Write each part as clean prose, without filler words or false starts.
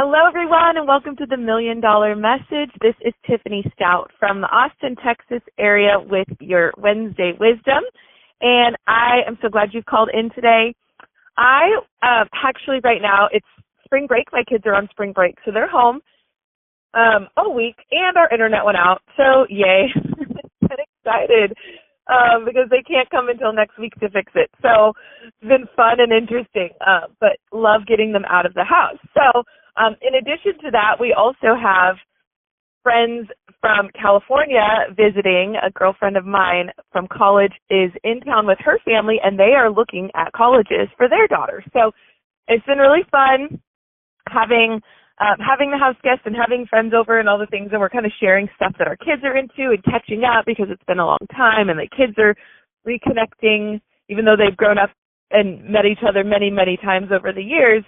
Hello, everyone, and welcome to the $1 Million Message. This is Tiffany Stout from the Austin, Texas area with your Wednesday wisdom, and I am so glad you've called in today. I actually right now it's spring break. My kids are on spring break, so they're home all week, and our internet went out. So yay! I'm excited because they can't come until next week to fix it. So it's been fun and interesting, but love getting them out of the house. So. In addition to that, we also have friends from California visiting. A girlfriend of mine from college is in town with her family, and they are looking at colleges for their daughters. So it's been really fun having the house guests and having friends over and all the things, and we're kind of sharing stuff that our kids are into and catching up because it's been a long time, and the kids are reconnecting, even though they've grown up and met each other many, many times over the years.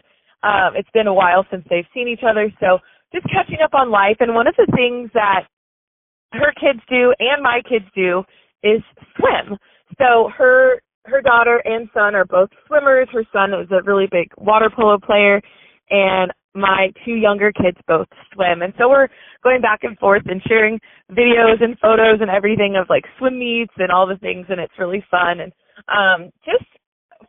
It's been a while since they've seen each other, so just catching up on life. And one of the things that her kids do and my kids do is swim. So her daughter and son are both swimmers. Her son is a really big water polo player, and my two younger kids both swim. And so we're going back and forth and sharing videos and photos and everything of like swim meets and all the things, and it's really fun. And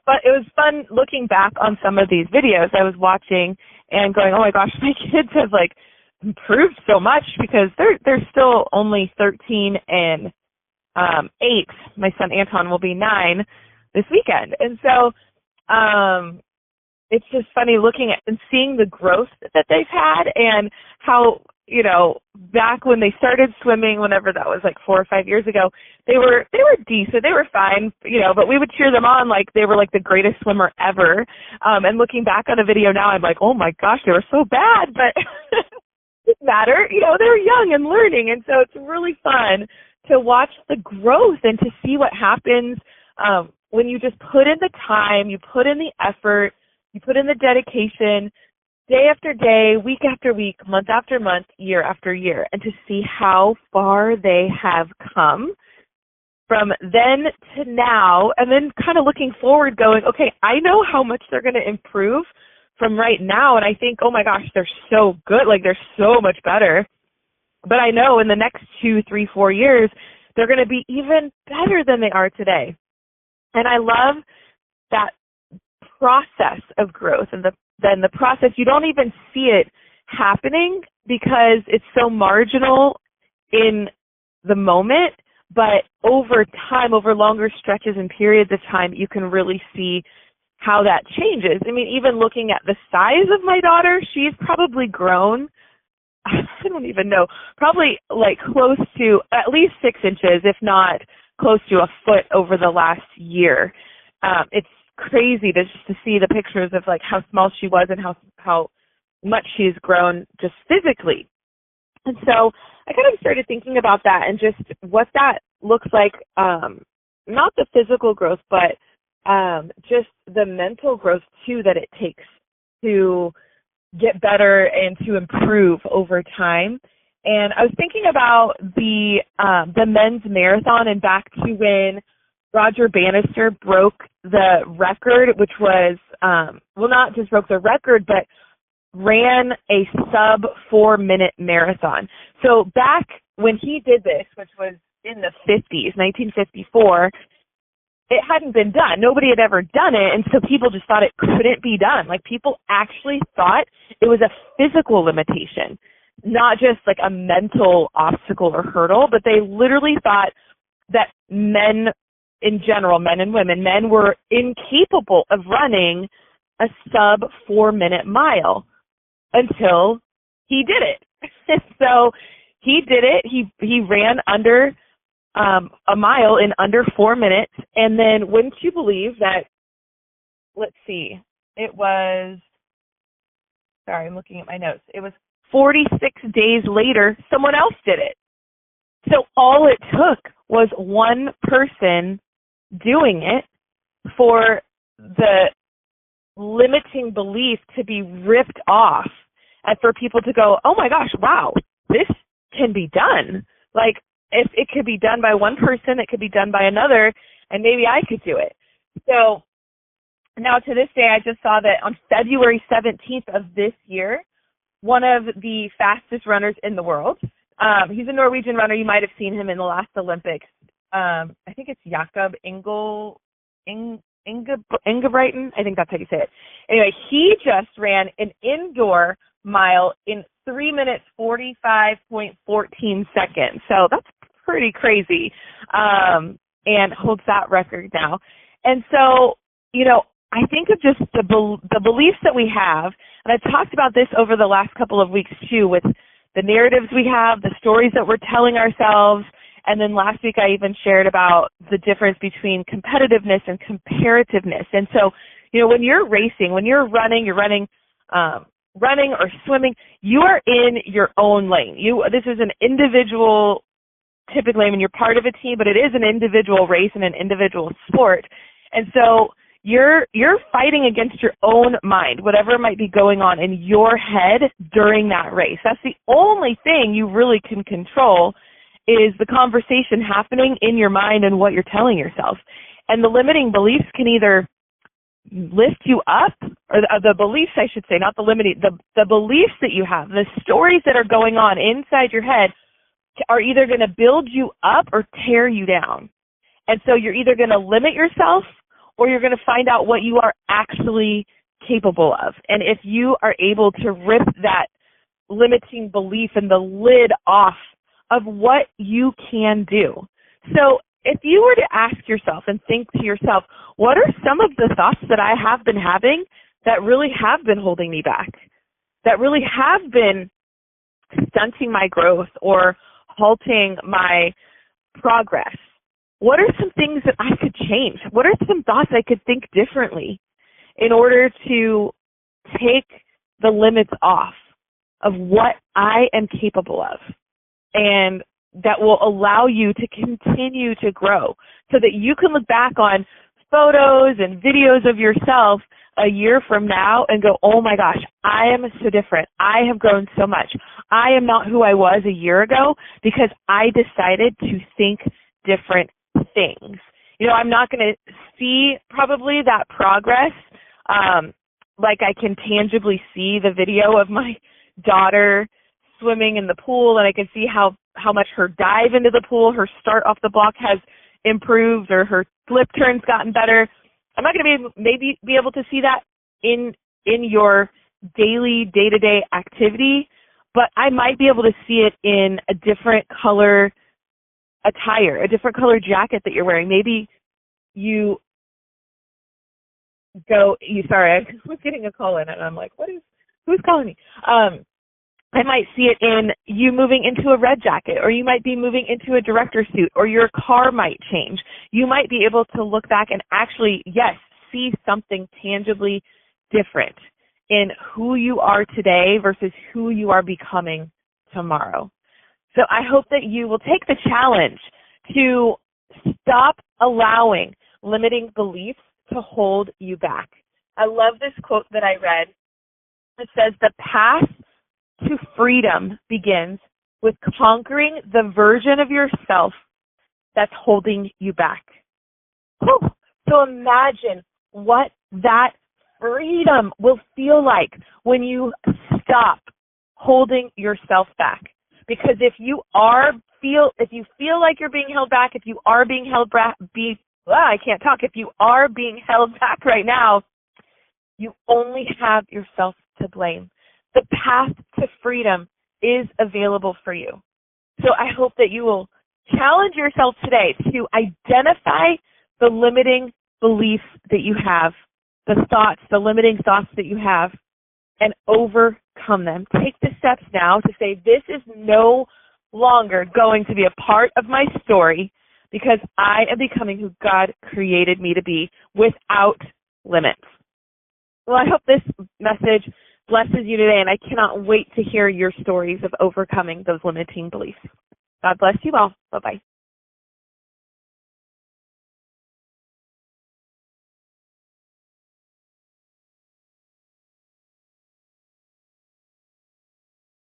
but it was fun looking back on some of these videos I was watching and going, oh my gosh, my kids have like improved so much because they're still only 13 and 8. My son Anton will be 9 this weekend. And so it's just funny looking at and seeing the growth that they've had and how, you know, back when they started swimming, whenever that was like 4 or 5 years ago, they were decent, they were fine, you know, but we would cheer them on like they were like the greatest swimmer ever. And looking back on a video now, I'm like, oh my gosh, they were so bad, but it didn't matter, you know, they're young and learning, and so it's really fun to watch the growth and to see what happens when you just put in the time, you put in the effort, you put in the dedication, day after day, week after week, month after month, year after year, and to see how far they have come from then to now, and then kind of looking forward going, okay, I know how much they're going to improve from right now, and I think, oh my gosh, they're so good, like they're so much better, but I know in the next 2, 3, 4 years, they're going to be even better than they are today. And I love that process of growth, and then the process, you don't even see it happening because it's so marginal in the moment, but over time, over longer stretches and periods of time, you can really see how that changes. I mean, even looking at the size of my daughter, she's probably grown, I don't even know, probably like close to at least 6 inches, if not close to a foot over the last year. It's crazy to see the pictures of like how small she was and how much she's grown just physically. And so I kind of started thinking about that and just what that looks like, not the physical growth, but just the mental growth too that it takes to get better and to improve over time. And I was thinking about the men's marathon and back to when Roger Bannister broke the record, which was, not just broke the record, but ran a sub 4-minute marathon. So back when he did this, which was in the 50s, 1954, it hadn't been done. Nobody had ever done it, and so people just thought it couldn't be done. Like people actually thought it was a physical limitation, not just like a mental obstacle or hurdle, but they literally thought that men in general, men and women, men were incapable of running a sub 4-minute mile until he did it. So he did it. He ran under a mile in under 4 minutes. And then wouldn't you believe that, let's see, it was, sorry, I'm looking at my notes. It was 46 days later, someone else did it. So all it took was one person doing it for the limiting belief to be ripped off and for people to go, oh my gosh, wow, this can be done. Like if it could be done by one person, it could be done by another, and maybe I could do it. So now to this day, I just saw that on February 17th of this year, one of the fastest runners in the world. He's a Norwegian runner. You might have seen him in the last Olympics. I think it's Jakob Ingebrigtsen. I think that's how you say it. Anyway, he just ran an indoor mile in 3 minutes 45.14 seconds. So that's pretty crazy, and holds that record now. And so, I think of just the beliefs that we have, and I've talked about this over the last couple of weeks too, with the narratives we have, the stories that we're telling ourselves, and then last week I even shared about the difference between competitiveness and comparativeness. And so, when you're racing, when you're running or swimming, you are in your own lane. This is an individual, typically, you're part of a team, but it is an individual race and an individual sport. And so you're fighting against your own mind, whatever might be going on in your head during that race. That's the only thing you really can control, is the conversation happening in your mind and what you're telling yourself. And the limiting beliefs can either lift you up, or the beliefs, I should say, not the limiting, the beliefs that you have, the stories that are going on inside your head are either going to build you up or tear you down. And so you're either going to limit yourself, or you're going to find out what you are actually capable of. And if you are able to rip that limiting belief and the lid off of what you can do. So if you were to ask yourself and think to yourself, what are some of the thoughts that I have been having that really have been holding me back, that really have been stunting my growth or halting my progress? What are some things that I could change? What are some thoughts I could think differently in order to take the limits off of what I am capable of, and that will allow you to continue to grow, so that you can look back on photos and videos of yourself a year from now and go, oh my gosh, I am so different. I have grown so much. I am not who I was a year ago because I decided to think different things. I'm not going to see probably that progress like I can tangibly see the video of my daughter swimming in the pool, and I can see how much her dive into the pool, her start off the block has improved, or her flip turn's gotten better. I'm not going to be able to see that in your daily, day-to-day activity, but I might be able to see it in a different color attire, a different color jacket that you're wearing. Maybe sorry, I was getting a call in and I'm like, who's calling me? I might see it in you moving into a red jacket, or you might be moving into a director suit, or your car might change. You might be able to look back and actually, yes, see something tangibly different in who you are today versus who you are becoming tomorrow. So I hope that you will take the challenge to stop allowing limiting beliefs to hold you back. I love this quote that I read. It says, the path to freedom begins with conquering the version of yourself that's holding you back. Whew. So imagine what that freedom will feel like when you stop holding yourself back. Because if you feel like you're being held back, if you are being held back, if you are being held back right now, you only have yourself to blame. The path to freedom is available for you. So I hope that you will challenge yourself today to identify the limiting beliefs that you have, the limiting thoughts that you have, and overcome them. Take the steps now to say, this is no longer going to be a part of my story, because I am becoming who God created me to be without limits. Well, I hope this message blesses you today, and I cannot wait to hear your stories of overcoming those limiting beliefs. God bless you all. Bye-bye.